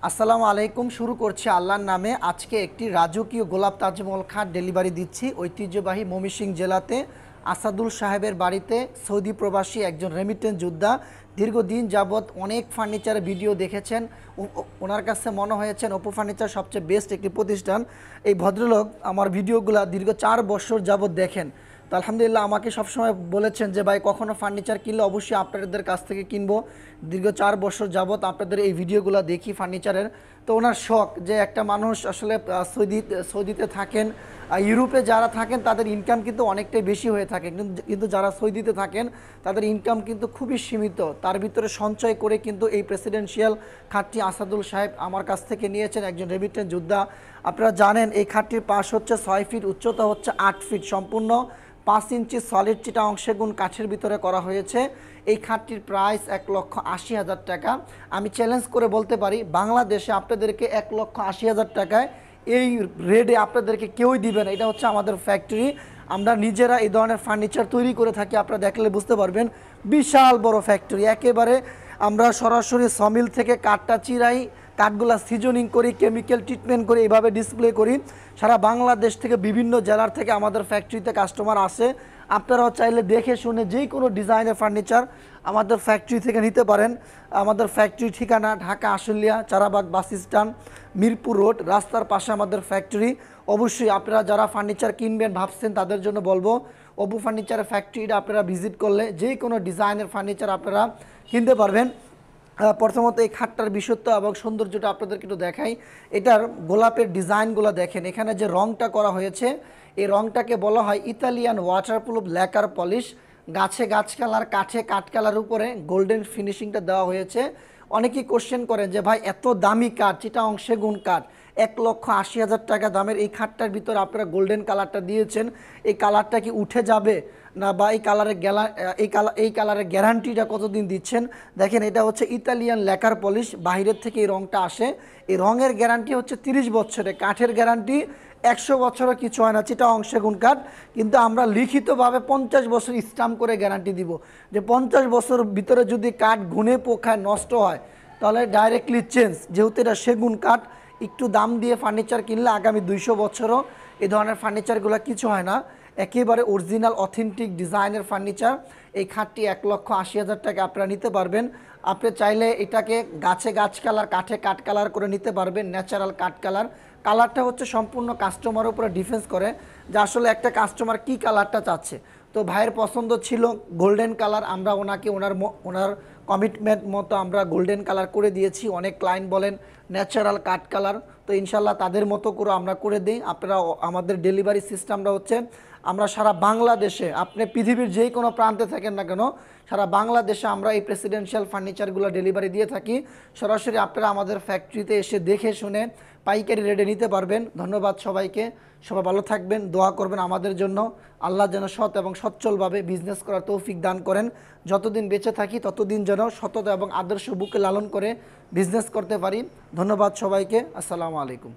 আসসালামু আলাইকুম। শুরু করছি আল্লাহর নামে। আজকে একটি রাজকীয় গোলাপ তাজমহল খাট ডেলিভারি দিচ্ছি ঐতিহ্যবাহী ময়মনসিংহ জেলাতে আসাদুল সাহেবের বাড়িতে। সৌদি প্রবাসী একজন রেমিটেন্স যোদ্ধা, দীর্ঘদিন যাবৎ অনেক ফার্নিচার ভিডিও দেখেছেন। ওনার কাছে মনে হয়েছেন অপু ফার্নিচার সবচেয়ে বেস্ট একটি প্রতিষ্ঠান। এই ভদ্রলোক আমার ভিডিওগুলো দীর্ঘ 4 বছর যাবৎ দেখেন। তো আলহামদুলিল্লাহ আমাকে সবসময় বলেছেন যে ভাই কখনো ফার্নিচার কিনলে অবশ্যই আপনাদের কাছ থেকে কিনবো। দীর্ঘ 4 বছর যাবৎ আপনাদের এই ভিডিওগুলো দেখি ফার্নিচারের। তো ওনার শখ যে একটা মানুষ আসলে সৌদিতে থাকেন, ইউরোপে যারা থাকেন তাদের ইনকাম কিন্তু অনেকটাই বেশি হয়ে থাকে, কিন্তু যারা সৌদিতে থাকেন তাদের ইনকাম কিন্তু খুবই সীমিত। তার ভিতরে সঞ্চয় করে কিন্তু এই প্রেসিডেন্সিয়াল খাটটি আসাদুল সাহেব আমার কাছ থেকে নিয়েছেন, একজন রেমিটেন্স যোদ্ধা। আপনারা জানেন এই খাটটির পাশ হচ্ছে 6 ফিট, উচ্চতা হচ্ছে 8 ফিট, সম্পূর্ণ 5 ইঞ্চি সলিড চিটাগং সেগুন কাঠের ভিতরে করা হয়েছে। এই খাটটির প্রাইস 1,80,000 টাকা। আমি চ্যালেঞ্জ করে বলতে পারি বাংলাদেশে আপনাদেরকে 1,80,000 টাকায় এই রেটে আপনাদেরকে কেউই দিবে না। এটা হচ্ছে আমাদের ফ্যাক্টরি, আমরা নিজেরা এই ধরনের ফার্নিচার তৈরি করে থাকি। আপনারা দেখলে বুঝতে পারবেন, বিশাল বড় ফ্যাক্টরি। একেবারে আমরা সরাসরি সমিল থেকে কাঠটা চিরাই, কাঠগুলা সিজনিং করি, কেমিক্যাল ট্রিটমেন্ট করি, এইভাবে ডিসপ্লে করি। সারা বাংলাদেশ থেকে বিভিন্ন জেলার থেকে আমাদের ফ্যাক্টরিতে কাস্টমার আসে। আপনারাও চাইলে দেখে শুনে যে কোনো ডিজাইনের ফার্নিচার আমাদের ফ্যাক্টরি থেকে নিতে পারেন। আমাদের ফ্যাক্টরি ঠিকানা Dhaka Ashulia, Charabag bus stand, Mirpur road, রাস্তার পাশে আমাদের ফ্যাক্টরি। অবশ্যই আপনারা যারা ফার্নিচার কিনবেন ভাবছেন তাদের জন্য বলবো, অপু ফার্নিচারের ফ্যাক্টরিটা আপনারা ভিজিট করলে যে কোনো ডিজাইনের ফার্নিচার আপনারা কিনতে পারবেন। প্রথমত এই খাটটার বিশুদ্ধ এবং সৌন্দর্যটা আপনাদেরকে একটু দেখাই। এটার গোলাপের ডিজাইনগুলো দেখেন, এখানে যে রংটা করা হয়েছে এই রংটাকে বলা হয় ইতালিয়ান ওয়াটারপ্রুফ ল্যাকার পলিশ। গাছে গাছ কালার, কাঠে কাঠ কালার, উপরে গোল্ডেন ফিনিশিংটা দেওয়া হয়েছে। অনেকেই কোশ্চেন করেন যে ভাই এত দামি কাঠ, চিটাগং সেগুন কাঠ, 1,80,000 টাকা দামের এই খাটটার ভিতরে আপনারা গোল্ডেন কালারটা দিয়েছেন, এই কালারটা কি উঠে যাবে না, বা এই কালারের গ্যারান্টিটা কতদিন দিচ্ছেন? দেখেন এটা হচ্ছে ইতালিয়ান ল্যাকার পলিশ, বাইরের থেকে এই রংটা আসে। এই রঙের গ্যারান্টি হচ্ছে 30 বছরে, কাঠের গ্যারান্টি 100 বছরও কিছু হয় না, চিটাগং সেগুন কাঠ। কিন্তু আমরা লিখিতভাবে 50 বছর স্ট্যাম্প করে গ্যারান্টি দিব, যে 50 বছর ভিতরে যদি কাঠ ঘুনে পোকায় নষ্ট হয় তাহলে ডাইরেক্টলি চেঞ্জ। যেহেতু এটা সেগুন কাঠ, একটু দাম দিয়ে ফার্নিচার কিনলে আগামী 200 বছরও এই ধরনের ফার্নিচারগুলো কিছু হয় না। একেবারে অরিজিনাল অথেন্টিক ডিজাইনের ফার্নিচার। এই খাটটি 1,80,000 টাকা আপনারা নিতে পারবেন। আপনি চাইলে এটাকে গাছে গাছ কালার, কাঠে কাঠ কালার করে নিতে পারবেন, ন্যাচারাল কাঠ কালার। কালারটা হচ্ছে সম্পূর্ণ কাস্টমারের উপরে ডিফেন্স করে যে আসলে একটা কাস্টমার কি কালারটা চাচ্ছে। তো ভাইয়ের পছন্দ ছিল গোল্ডেন কালার, আমরা ওনাকে ওনার কমিটমেন্ট মতো আমরা গোল্ডেন কালার করে দিয়েছি। অনেক ক্লায়েন্ট বলেন ন্যাচারাল কাঠ কালার, তো ইনশাল্লাহ তাদের মতো করে আমরা করে দিই। আপনারা আমাদের ডেলিভারি সিস্টেমটা হচ্ছে আমরা সারা বাংলাদেশে, আপনি পৃথিবীর যে কোনো প্রান্তে থাকেন না কেন, সারা বাংলাদেশে আমরা এই প্রেসিডেন্সিয়াল ফার্নিচারগুলো ডেলিভারি দিয়ে থাকি। সরাসরি আপনারা আমাদের ফ্যাক্টরিতে এসে দেখে শুনে পাইকারি রেটে নিতে পারবেন। ধন্যবাদ সবাইকে, সবাই ভালো থাকবেন, দোয়া করবেন আমাদের জন্য। আল্লাহ যেন সৎ এবং সচ্ছলভাবে বিজনেস করার তৌফিক দান করেন। যতদিন বেঁচে থাকি ততদিন যেন সততা এবং আদর্শ বুকে লালন করে বিজনেস করতে পারি। ধন্যবাদ সবাইকে, আসসালামু আলাইকুম।